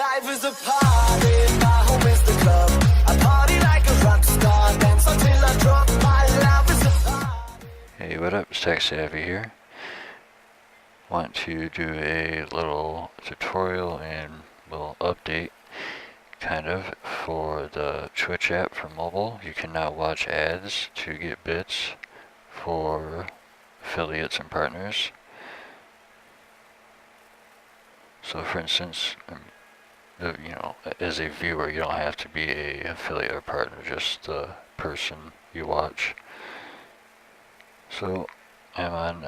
life is a party, my home is the club. I party like a rock star, dance until I drop. My life is a party. Hey, what up? It's Tech Savvy here. Want to do a little tutorial and little update kind of for the Twitch app for mobile. You can now watch ads to get bits for affiliates and partners. So for instance, as a viewer, you don't have to be a affiliate or partner, just the person you watch. So I'm on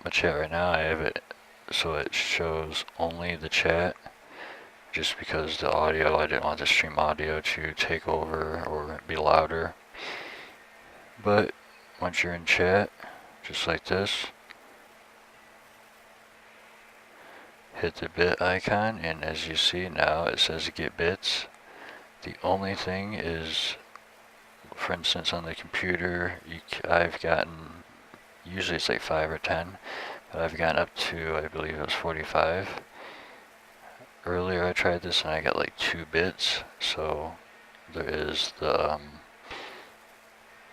my chat right now. I have it so it shows only the chat, just because the audio, I didn't want the stream audio to take over or be louder. But once you're in chat, just like this, hit the bit icon, and as you see now it says get bits. The only thing is, for instance, on the computer, I've gotten, usually it's like 5 or 10, but I've gotten up to, I believe it was 45. Earlier I tried this and I got like 2 bits, so there is the,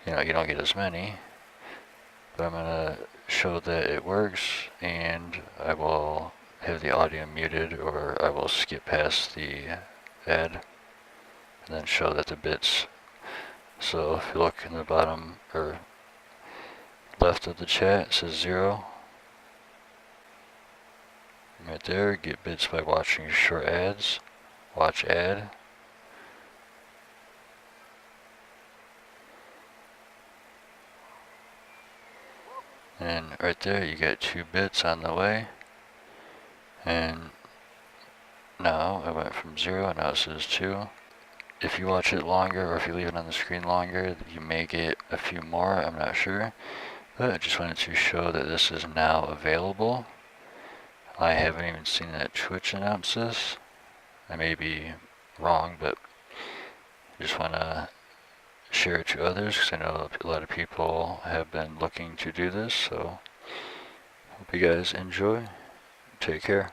you don't get as many, but I'm gonna show that it works, and I will have the audio muted, or I will skip past the ad and then show that the bits. So if you look in the bottom or left of the chat, it says 0. Right there, get bits by watching short ads. Watch ad. And right there, you get 2 bits on the way. And now I went from 0, and now it says 2. If you watch it longer, or if you leave it on the screen longer, you may get a few more, I'm not sure. But I just wanted to show that this is now available. I haven't even seen that Twitch announce this. I may be wrong, but I just want to share it to others, because I know a lot of people have been looking to do this. So hope you guys enjoy. Take care.